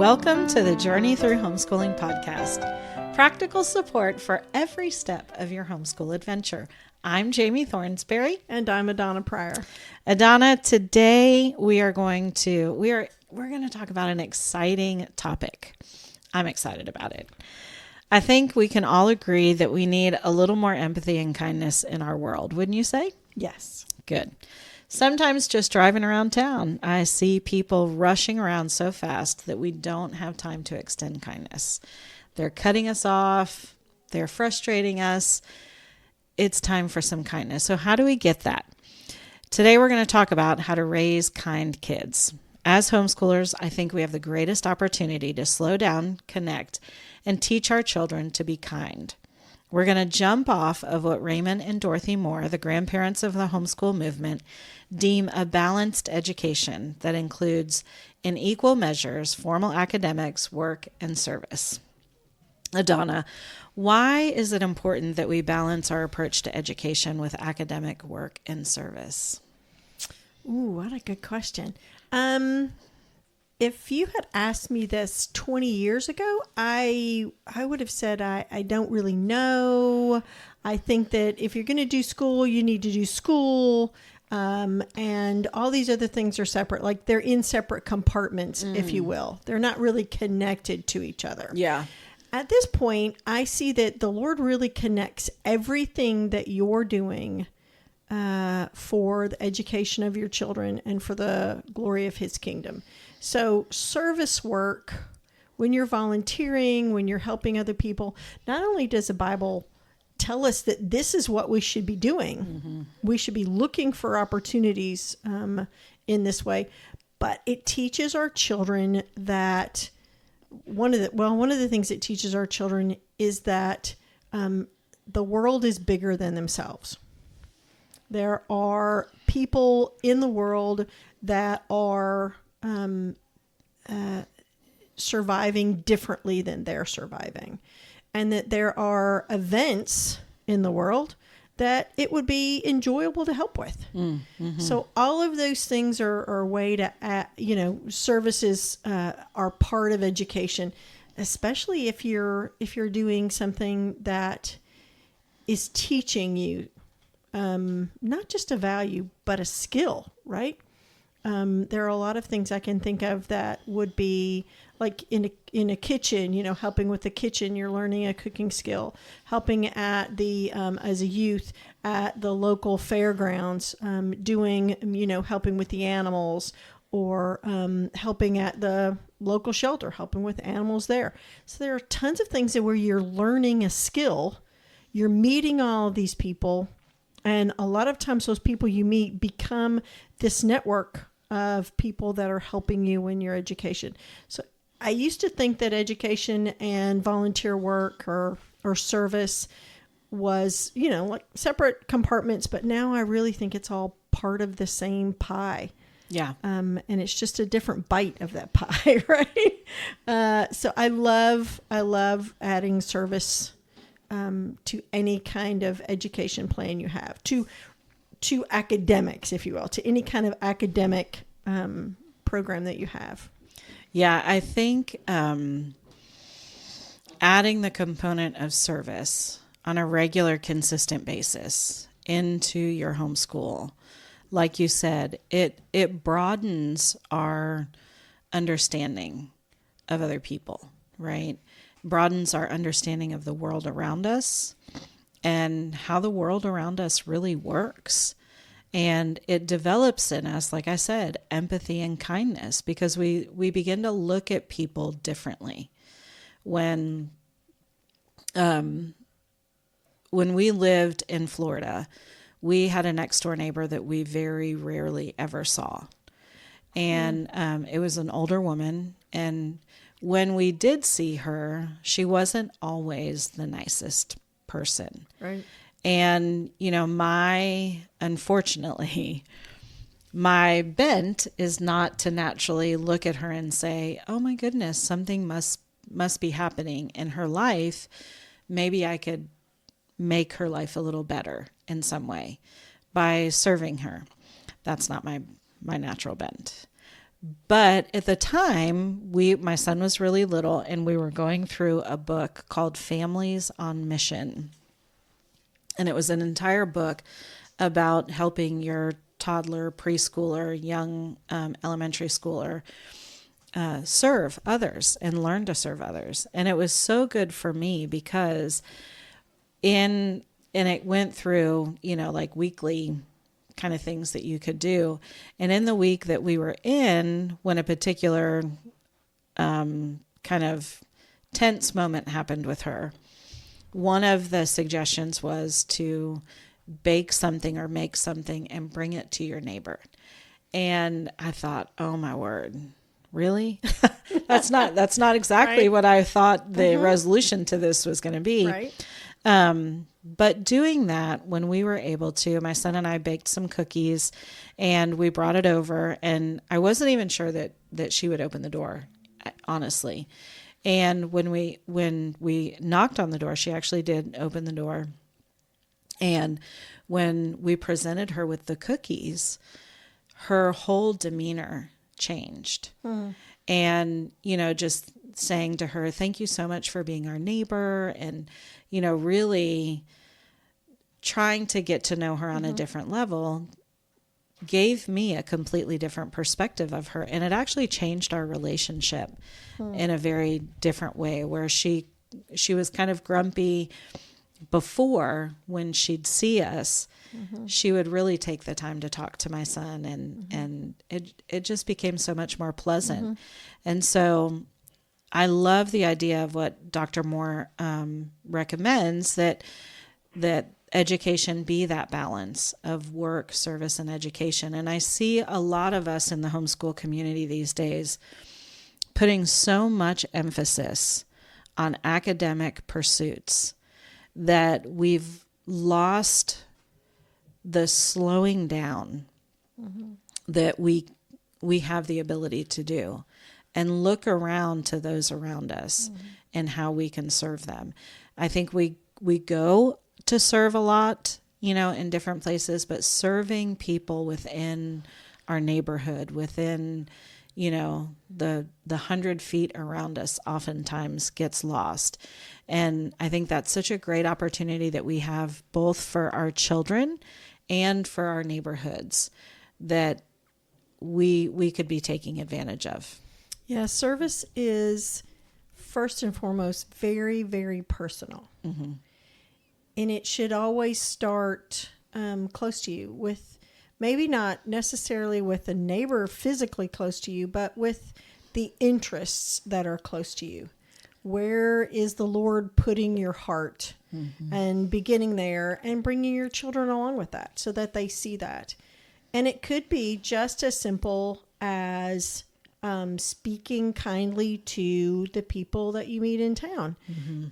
Welcome to the Journey Through Homeschooling podcast, practical support for every step of your homeschool adventure. I'm Jami Thornsberry. And I'm Adonna Pryor. Adonna, today we're going to talk about an exciting topic. I'm excited about it. I think we can all agree that we need a little more empathy and kindness in our world, wouldn't you say? Yes. Good. Sometimes just driving around town, I see people rushing around so fast that we don't have time to extend kindness. They're cutting us off. They're frustrating us. It's time for some kindness. So how do we get that? Today we're going to talk about how to raise kind kids. As homeschoolers, I think we have the greatest opportunity to slow down, connect, and teach our children to be kind. We're going to jump off of what Raymond and Dorothy Moore, the grandparents of the homeschool movement, deem a balanced education that includes, in equal measures, formal academics, work, and service. Adonna, why is it important that we balance our approach to education with academic work and service? Ooh, what a good question. If you had asked me this 20 years ago, I would have said I don't really know. I think that if you're going to do school, you need to do school. And all these other things are separate. Like they're in separate compartments, if you will. They're not really connected to each other. Yeah. At this point, I see that the Lord really connects everything that you're doing for the education of your children and for the glory of his kingdom. So service work, when you're volunteering, when you're helping other people, not only does the Bible tell us that this is what we should be doing, we should be looking for opportunities in this way, but it teaches our children that one of the things it teaches our children is that the world is bigger than themselves. There are people in the world that are surviving differently than they're surviving. And that there are events in the world that it would be enjoyable to help with. Mm-hmm. So all of those things are a way to, services are part of education, especially if you're doing something that is teaching you not just a value, but a skill, right? There are a lot of things I can think of that would be like in a kitchen, helping with the kitchen, you're learning a cooking skill, helping at the, as a youth at the local fairgrounds, helping with the animals or, helping at the local shelter, helping with animals there. So there are tons of things where you're learning a skill, you're meeting all of these people. And a lot of times those people you meet become this network of people that are helping you in your education. So I used to think that education and volunteer work or service was, like separate compartments, but now I really think it's all part of the same pie. Yeah. And it's just a different bite of that pie, right? So I love adding service to any kind of education plan you have, to academics, if you will, to any kind of academic program that you have. Yeah, I think adding the component of service on a regular, consistent basis into your homeschool, like you said, it broadens our understanding of other people, right? Broadens our understanding of the world around us and how the world around us really works. And it develops in us, like I said, empathy and kindness, because we begin to look at people differently. When we lived in Florida, we had a next door neighbor that we very rarely ever saw. And it was an older woman. And when we did see her, she wasn't always the nicest person. Right. And, unfortunately, my bent is not to naturally look at her and say, oh my goodness, something must be happening in her life. Maybe I could make her life a little better in some way by serving her. That's not my natural bent. But at the time, my son was really little, and we were going through a book called Families on Mission. And it was an entire book about helping your toddler, preschooler, young elementary schooler serve others and learn to serve others. And it was so good for me because and it went through, like weekly kind of things that you could do. And in the week that we were in, when a particular kind of tense moment happened with her, one of the suggestions was to bake something or make something and bring it to your neighbor. And I thought, oh my word, really? that's not exactly right. what I thought the resolution to this was going to be. Right. But doing that, when we were able to, my son and I baked some cookies and we brought it over, and I wasn't even sure that she would open the door, honestly. And when we knocked on the door, she actually did open the door. And when we presented her with the cookies, her whole demeanor changed. And, just saying to her, thank you so much for being our neighbor, and, really trying to get to know her on a different level gave me a completely different perspective of her. And it actually changed our relationship in a very different way, where she was kind of grumpy before. When she'd see us, she would really take the time to talk to my son, and it just became so much more pleasant. And so I love the idea of what Dr. Moore recommends, that education be that balance of work, service, and education. And I see a lot of us in the homeschool community these days putting so much emphasis on academic pursuits that we've lost the slowing down that we have the ability to do, and look around to those around us and how we can serve them. I think we go to serve a lot, in different places, but serving people within our neighborhood, within, the 100 feet around us, oftentimes gets lost. And I think that's such a great opportunity that we have, both for our children and for our neighborhoods, that we could be taking advantage of. Yeah, service is first and foremost very, very personal. And it should always start close to you, with maybe not necessarily with a neighbor physically close to you, but with the interests that are close to you. Where is the Lord putting your heart? And beginning there and bringing your children along with that so that they see that. And it could be just as simple as speaking kindly to the people that you meet in town.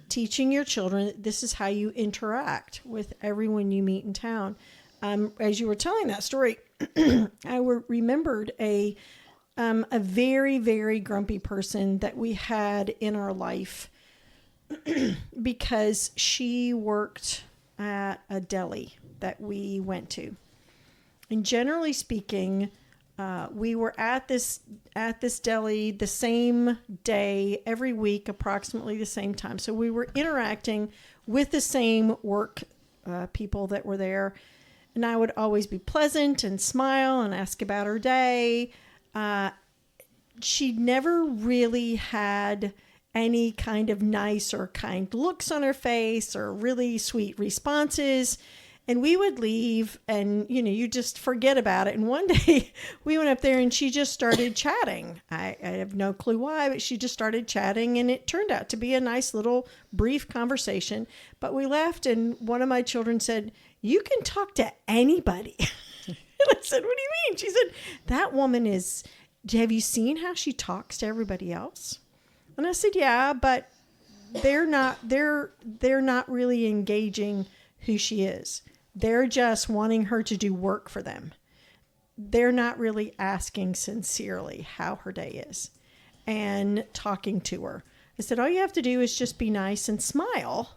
Teaching your children, this is how you interact with everyone you meet in town. As you were telling that story, I remembered a very, very grumpy person that we had in our life because she worked at a deli that we went to. And generally speaking, we were at this deli the same day every week, approximately the same time. So we were interacting with the same work people that were there. And I would always be pleasant and smile and ask about her day. She never really had any kind of nice or kind looks on her face or really sweet responses. And we would leave and, you just forget about it. And one day we went up there and she just started chatting. I have no clue why, but she just started chatting, and it turned out to be a nice little brief conversation. But we left, and one of my children said, "You can talk to anybody." And I said, "What do you mean?" She said, "That woman have you seen how she talks to everybody else?" And I said, "Yeah, but they're not really engaging who she is. They're just wanting her to do work for them. They're not really asking sincerely how her day is and talking to her." I said, "All you have to do is just be nice and smile,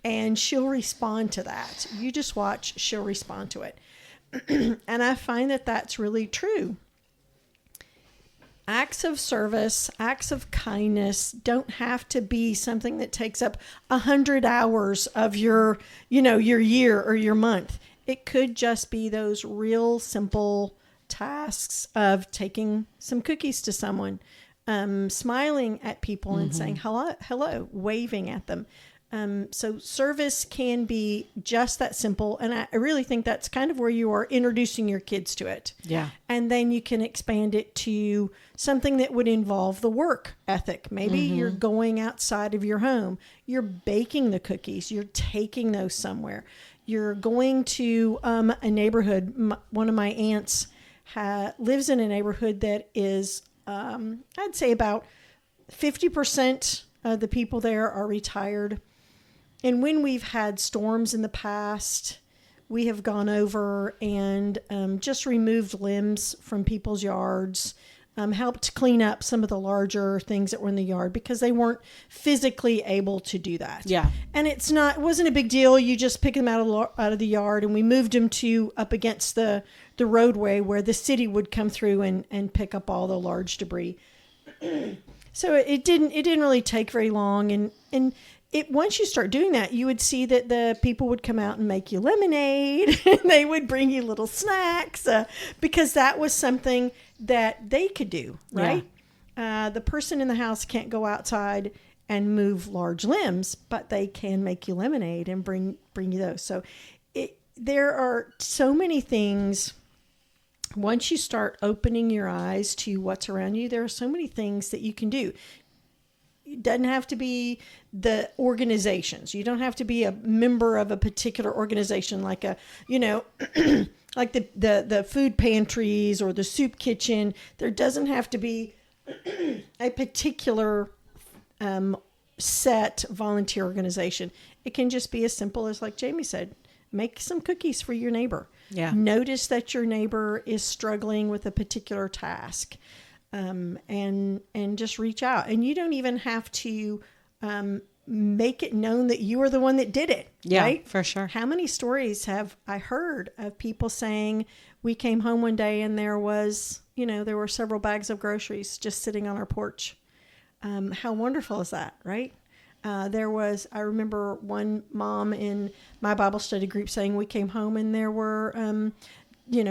and she'll respond to that. You just watch, she'll respond to it." And I find that that's really true. acts of service, acts of kindness don't have to be something that takes up 100 hours of your year or your month. It could just be those real simple tasks of taking some cookies to someone, smiling at people and saying hello, waving at them. So service can be just that simple. And I really think that's kind of where you are introducing your kids to it. Yeah. And then you can expand it to something that would involve the work ethic. Maybe you're going outside of your home. You're baking the cookies. You're taking those somewhere. You're going to a neighborhood. One of my aunts lives in a neighborhood that is, I'd say about 50% of the people there are retired. And when we've had storms in the past, we have gone over and just removed limbs from people's yards, helped clean up some of the larger things that were in the yard because they weren't physically able to do that. Yeah. And it wasn't a big deal. You just pick them out of the yard, and we moved them to up against the roadway where the city would come through and pick up all the large debris. So it didn't really take very long. And once you start doing that, you would see that the people would come out and make you lemonade, and they would bring you little snacks because that was something that they could do, right? Yeah. The person in the house can't go outside and move large limbs, but they can make you lemonade and bring you those. So there are so many things. Once you start opening your eyes to what's around you, there are so many things that you can do. It doesn't have to be the organizations. You don't have to be a member of a particular organization like like the food pantries or the soup kitchen. There doesn't have to be a particular set volunteer organization. It can just be as simple as, like Jami said, make some cookies for your neighbor. Yeah. Notice that your neighbor is struggling with a particular task. And just reach out. And you don't even have to make it known that you are the one that did it. Yeah, right? For sure. How many stories have I heard of people saying, we came home one day and there were several bags of groceries just sitting on our porch. How wonderful is that, right? I remember one mom in my Bible study group saying we came home and there were,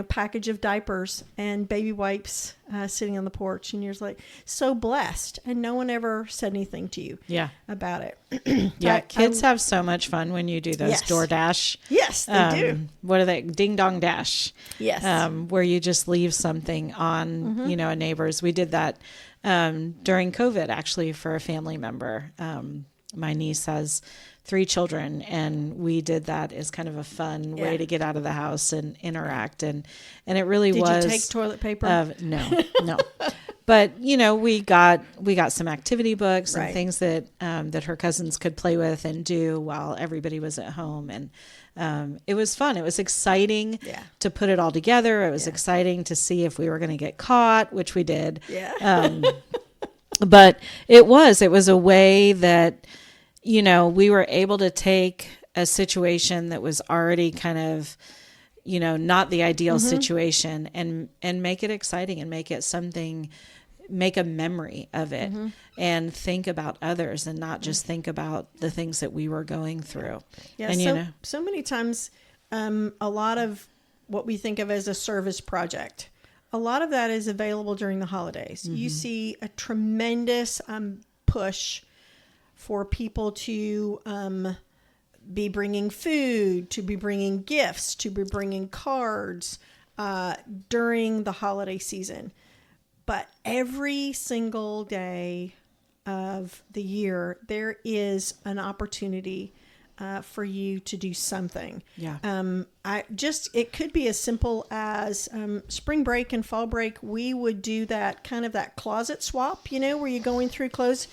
package of diapers and baby wipes sitting on the porch, and you're like so blessed, and no one ever said anything to you about it. Yeah, kids have so much fun when you do those DoorDash. Yes, they do. What are they? Ding Dong Dash. Yes. Where you just leave something on, a neighbor's. We did that during COVID, actually, for a family member. My niece has 3 children, and we did that as kind of a fun way to get out of the house and interact. And it really was. Did you take toilet paper? No. But, we got some activity books and things that her cousins could play with and do while everybody was at home. And it was fun. It was exciting to put it all together. It was exciting to see if we were going to get caught, which we did. Yeah. But it was a way that, we were able to take a situation that was already kind of, not the ideal situation and make it exciting and make it something, make a memory of it and think about others and not just think about the things that we were going through. Yeah. And so many times, a lot of what we think of as a service project, a lot of that is available during the holidays. You see a tremendous push for people to be bringing food, to be bringing gifts, to be bringing cards during the holiday season. But every single day of the year, there is an opportunity for you to do something. Yeah. It could be as simple as spring break and fall break. We would do that kind of that closet swap, where you're going through clothes,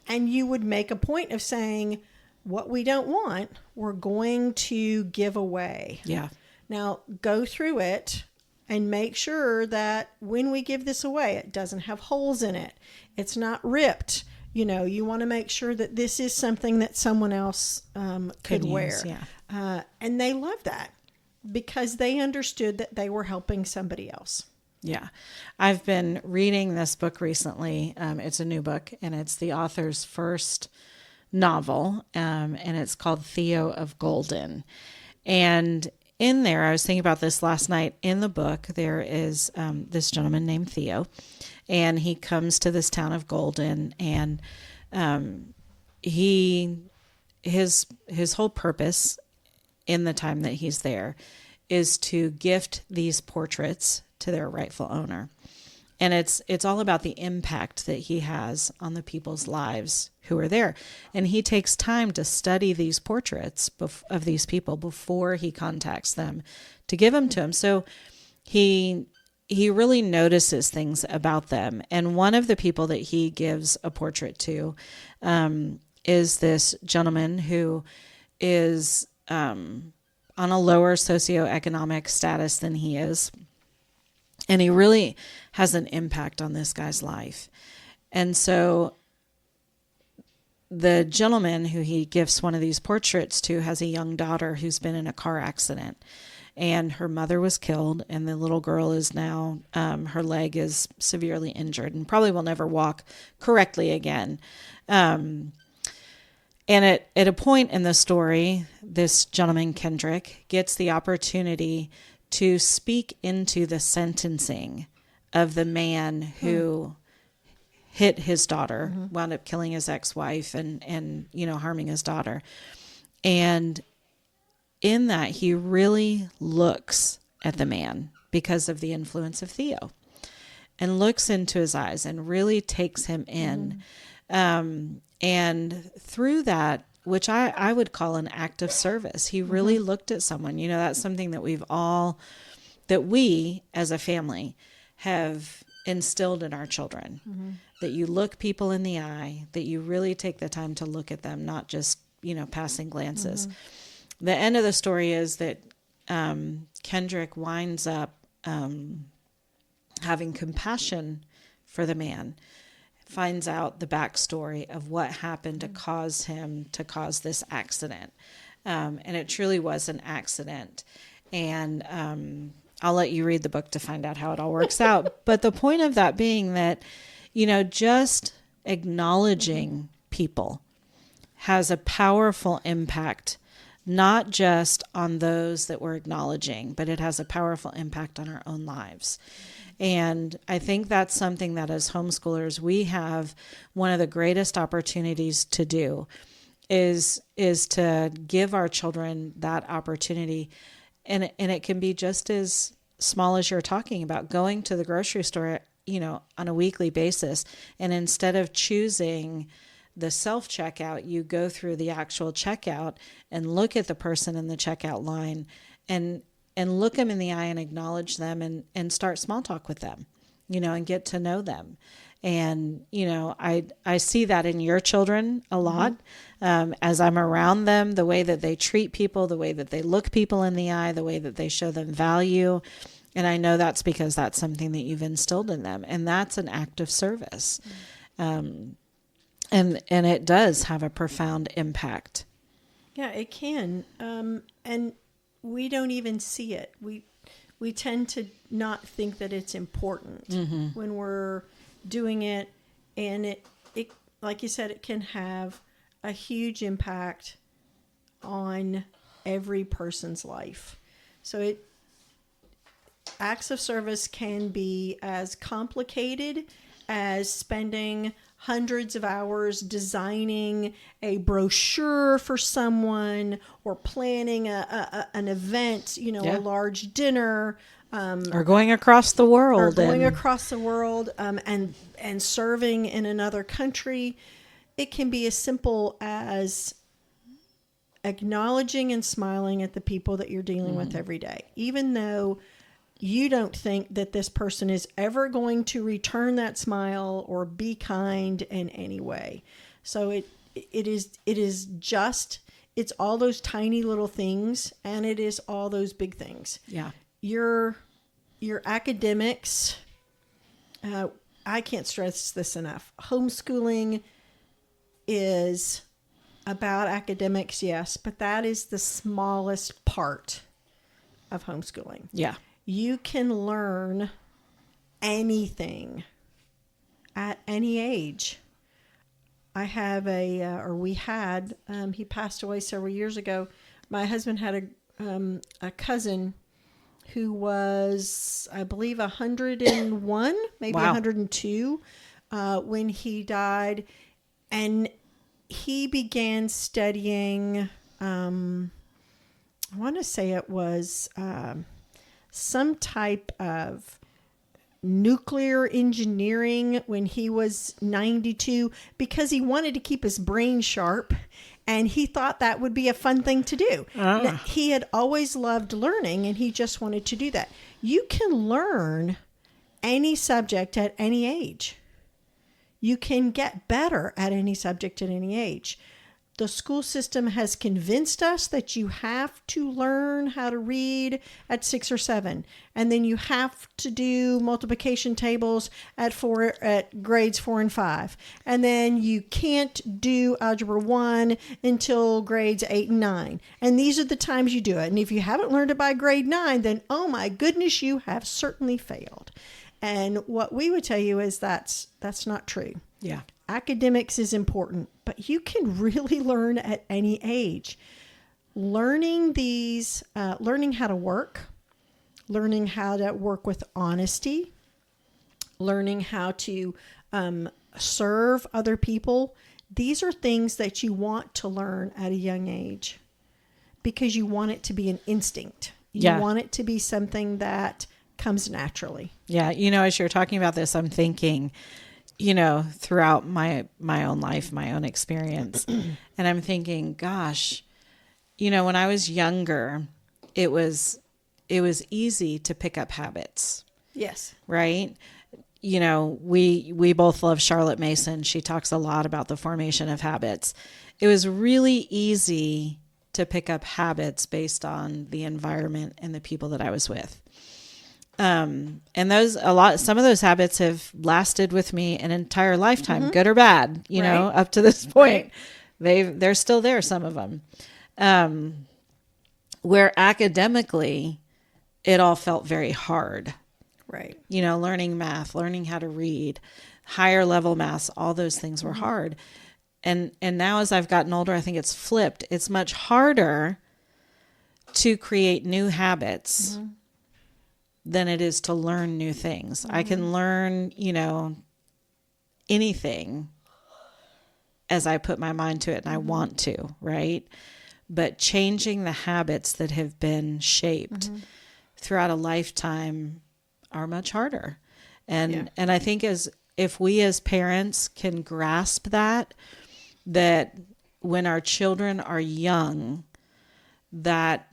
and you would make a point of saying, what we don't want, we're going to give away. Yeah. Now go through it and make sure that when we give this away, it doesn't have holes in it. It's not ripped. You want to make sure that this is something that someone else could wear. And they love that because they understood that they were helping somebody else. Yeah. I've been reading this book recently. It's a new book, and it's the author's first novel, and it's called Theo of Golden. And in there, I was thinking about this last night. In the book, there is this gentleman named Theo, and he comes to this town of Golden, and his whole purpose in the time that he's there is to gift these portraits to their rightful owner. And it's all about the impact that he has on the people's lives who are there. And he takes time to study these portraits of these people before he contacts them to give them to him. So he really notices things about them. And one of the people that he gives a portrait to is this gentleman who is on a lower socioeconomic status than he is. And he really has an impact on this guy's life. And so the gentleman who he gives one of these portraits to has a young daughter who's been in a car accident. And her mother was killed, and the little girl is now, her leg is severely injured and probably will never walk correctly again. And at a point in the story, this gentleman, Kendrick, gets the opportunity to speak into the sentencing of the man who hit his daughter, wound up killing his ex-wife and harming his daughter. And in that, he really looks at the man because of the influence of Theo and looks into his eyes and really takes him in. And through that, which I would call an act of service, he really looked at someone. That's something that we as a family have instilled in our children, that you look people in the eye, that you really take the time to look at them, not just, passing glances. The end of the story is that Kendrick winds up having compassion for the man, finds out the backstory of what happened to cause him to cause this accident. And it truly was an accident. And I'll let you read the book to find out how it all works out. But the point of that being that, just acknowledging people has a powerful impact, not just on those that we're acknowledging, but it has a powerful impact on our own lives. And I think that's something that as homeschoolers, we have one of the greatest opportunities to do is to give our children that opportunity. And it can be just as small as you're talking about, going to the grocery store, on a weekly basis. And instead of choosing the self-checkout, you go through the actual checkout and look at the person in the checkout line and look them in the eye and acknowledge them and start small talk with them, and get to know them. And, I see that in your children a lot as I'm around them, the way that they treat people, the way that they look people in the eye, the way that they show them value. And I know that's because that's something that you've instilled in them. And that's an act of service. And it does have a profound impact. Yeah, it can. And we don't even see it. We tend to not think that it's important when we're doing it. And it, like you said, it can have a huge impact on every person's life. So acts of service can be as complicated as spending hundreds of hours designing a brochure for someone or planning an event, a large dinner. Or going across the world. And serving in another country. It can be as simple as acknowledging and smiling at the people that you're dealing with every day, even though you don't think that this person is ever going to return that smile or be kind in any way. So it is just, it's all those tiny little things, and it is all those big things. Yeah. Your academics, I can't stress this enough. Homeschooling is about academics, yes, but that is the smallest part of homeschooling. Yeah. You can learn anything at any age. I have we had, he passed away several years ago. My husband had a cousin who was, I believe, 101, maybe Wow. 102 when he died. And he began studying, I want to say it was some type of nuclear engineering when he was 92 because he wanted to keep his brain sharp and he thought that would be a fun thing to do. He had always loved learning and he just wanted to do that. You can learn any subject at any age. You can get better at any subject at any age. The school system has convinced us that you have to learn how to read at 6 or 7, and then you have to do multiplication tables at grades 4 and 5, and then you can't do algebra 1 until grades 8 and 9. And these are the times you do it. And if you haven't learned it by grade 9, then oh my goodness, you have certainly failed. And what we would tell you is that's not true. Yeah. Academics is important, but you can really learn at any age. Learning how to work, learning how to work with honesty, learning how to serve other people. These are things that you want to learn at a young age because you want it to be an instinct. You want it to be something that comes naturally. Yeah. As you're talking about this, I'm thinking, throughout my own life, my own experience. And I'm thinking, gosh, when I was younger, it was easy to pick up habits. Yes. Right. We both love Charlotte Mason. She talks a lot about the formation of habits. It was really easy to pick up habits based on the environment and the people that I was with. And some of those habits have lasted with me an entire lifetime, good or bad, up to this point. They're still there, some of them. Where academically it all felt very hard. Right. Learning math, learning how to read, higher level maths, all those things were hard. And now as I've gotten older, I think it's flipped. It's much harder to create new habits than it is to learn new things. I can learn, anything as I put my mind to it and I want to, right? But changing the habits that have been shaped throughout a lifetime are much harder. And I think if we as parents can grasp that when our children are young, that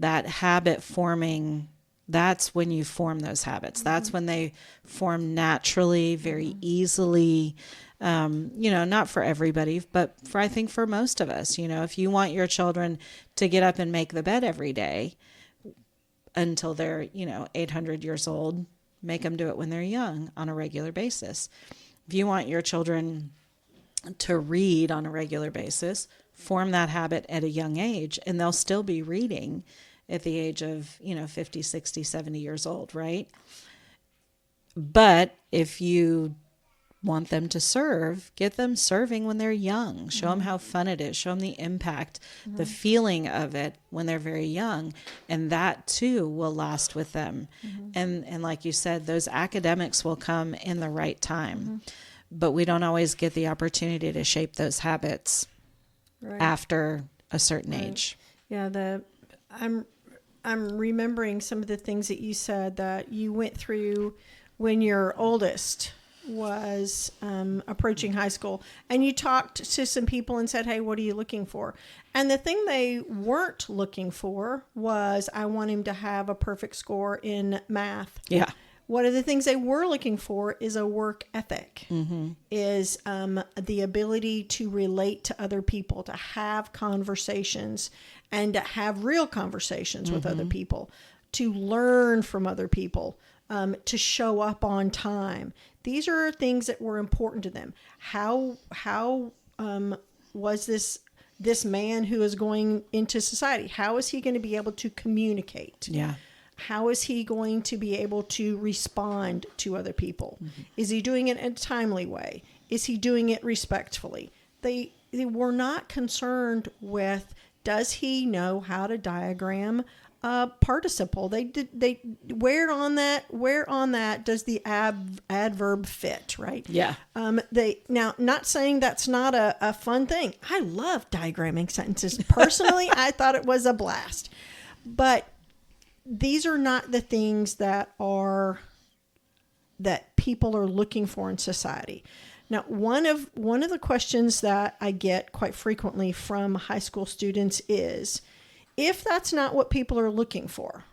habit forming, that's when you form those habits. That's when they form naturally, very easily. Not for everybody, but I think for most of us. If you want your children to get up and make the bed every day until they're 800 years old, make them do it when they're young on a regular basis. If you want your children to read on a regular basis, form that habit at a young age, and they'll still be reading at the age of, 50, 60, 70 years old, right? But if you want them to serve, get them serving when they're young. Show them how fun it is. Show them the impact, the feeling of it when they're very young. And that too will last with them. And like you said, those academics will come in the right time. But we don't always get the opportunity to shape those habits after a certain age. Yeah, I'm remembering some of the things that you said that you went through when your oldest was approaching high school, and you talked to some people and said, hey, what are you looking for? And the thing they weren't looking for was, I want him to have a perfect score in math. Yeah. One of the things they were looking for is a work ethic, is the ability to relate to other people, to have conversations and to have real conversations with other people, to learn from other people, to show up on time. These are things that were important to them. How was this man who is going into society? How is he going to be able to communicate? Yeah. How is he going to be able to respond to other people? Is he doing it in a timely way? Is he doing it respectfully? They were not concerned with, does he know how to diagram a participle? Where on that does the adverb fit, right? Yeah. Now, not saying that's not a fun thing. I love diagramming sentences. Personally, I thought it was a blast. But these are not the things that people are looking for in society. Now, one of the questions that I get quite frequently from high school students is, if that's not what people are looking for,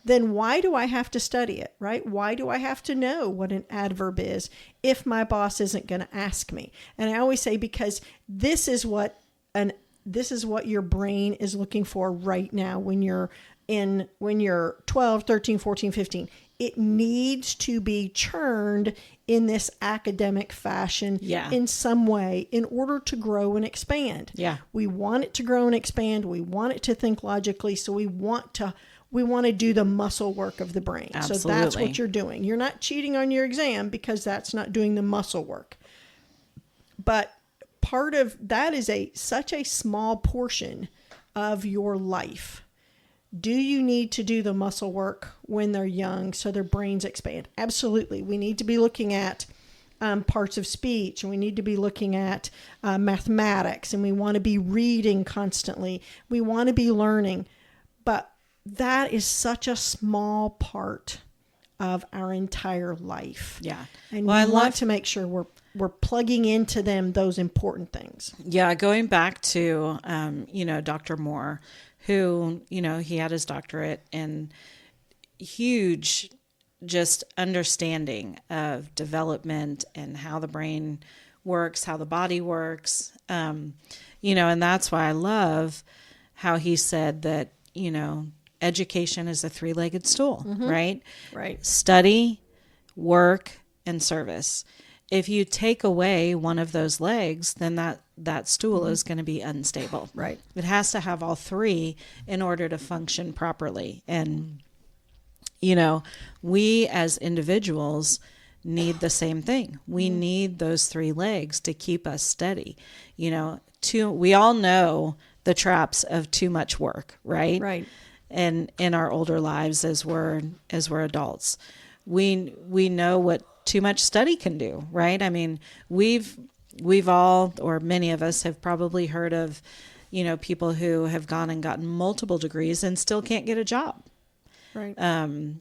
then why do I have to study it, right? Why do I have to know what an adverb is if my boss isn't going to ask me? And I always say, because this is what your brain is looking for right now when you're 12, 13, 14, 15. It needs to be churned in this academic fashion in some way in order to grow and expand. Yeah. We want it to grow and expand. We want it to think logically. So we want to do the muscle work of the brain. Absolutely. So that's what you're doing. You're not cheating on your exam because that's not doing the muscle work. But part of that is such a small portion of your life. Do you need to do the muscle work when they're young so their brains expand? Absolutely. We need to be looking at parts of speech, and we need to be looking at mathematics, and we want to be reading constantly. We want to be learning. But that is such a small part of our entire life. Yeah. And we want to make sure we're plugging into them those important things. Yeah, going back to, Dr. Moore, who, he had his doctorate in huge just understanding of development and how the brain works, how the body works, and that's why I love how he said that, education is a three-legged stool, right? Right. Study, work, and service. If you take away one of those legs, then that stool is going to be unstable. Right. It has to have all three in order to function properly. And, we as individuals need the same thing. We need those three legs to keep us steady. We all know the traps of too much work, right? Right. And in our older lives as we're adults, we know what too much study can do, right? I mean, we've all, or many of us, have probably heard of, people who have gone and gotten multiple degrees and still can't get a job. Right. And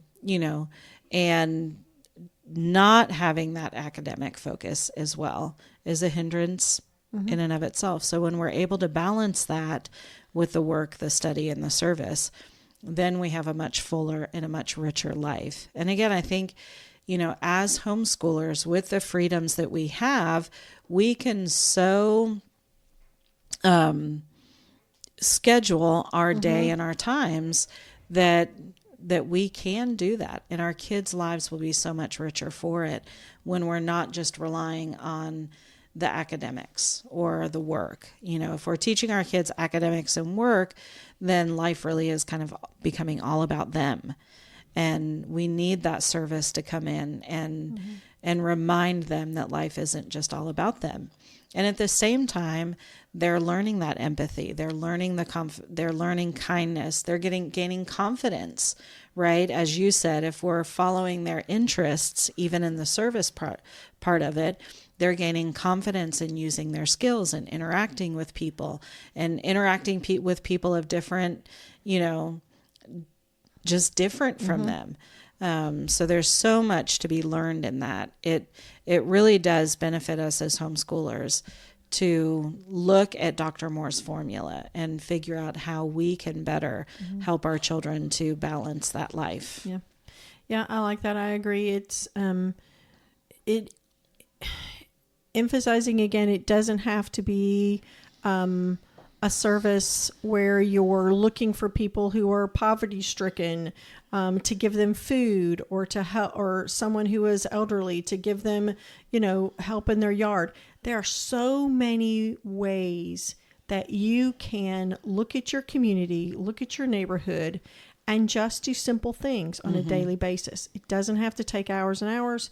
not having that academic focus as well is a hindrance in and of itself. So when we're able to balance that with the work, the study, and the service, then we have a much fuller and a much richer life. And again, I think, as homeschoolers, with the freedoms that we have, we can so schedule our day and our times that we can do that. And our kids' lives will be so much richer for it when we're not just relying on the academics or the work. If we're teaching our kids academics and work, then life really is kind of becoming all about them. And we need that service to come in and remind them that life isn't just all about them. And at the same time, they're learning that empathy. They're learning they're learning kindness. They're gaining confidence, right? As you said, if we're following their interests, even in the service part of it, they're gaining confidence in using their skills and interacting with people with people of different, just different from them. So there's so much to be learned in that. It really does benefit us as homeschoolers to look at Dr. Moore's formula and figure out how we can better help our children to balance that life. Yeah. Yeah, I like that. I agree. It's emphasizing again, it doesn't have to be a service where you're looking for people who are poverty stricken to give them food, or to help, or someone who is elderly to give them, help in their yard. There are so many ways that you can look at your community, look at your neighborhood, and just do simple things on a daily basis. It doesn't have to take hours and hours.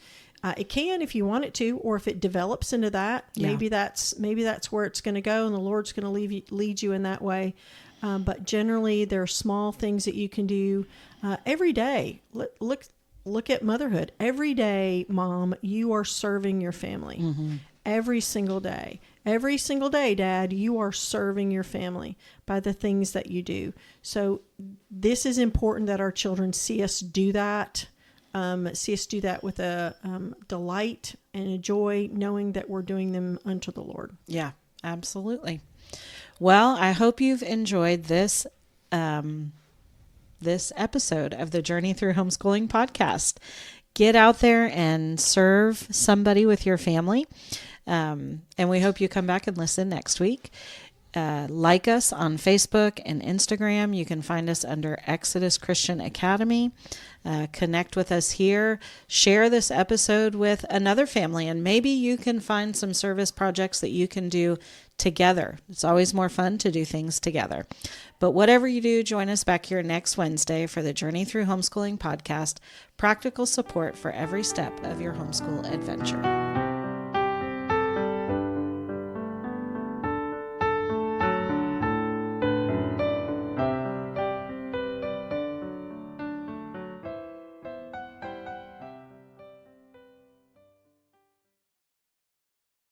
It can if you want it to, or if it develops into that, maybe that's where it's going to go, and the Lord's going to lead you in that way. But generally, there are small things that you can do every day. Look at motherhood. Every day, mom, you are serving your family. Every single day. Every single day, Dad, you are serving your family by the things that you do. So this is important that our children see us do that. See us do that with a delight and a joy, knowing that we're doing them unto the Lord. Yeah, absolutely. Well, I hope you've enjoyed this this episode of the Journey Through Homeschooling podcast. Get out there and serve somebody with your family. And we hope you come back and listen next week. Like us on Facebook and Instagram. You can find us under Exodus Christian Academy. Connect with us here. Share this episode with another family, and maybe you can find some service projects that you can do together. It's always more fun to do things together. But whatever you do, join us back here next Wednesday for the Journey Through Homeschooling podcast, practical support for every step of your homeschool adventure.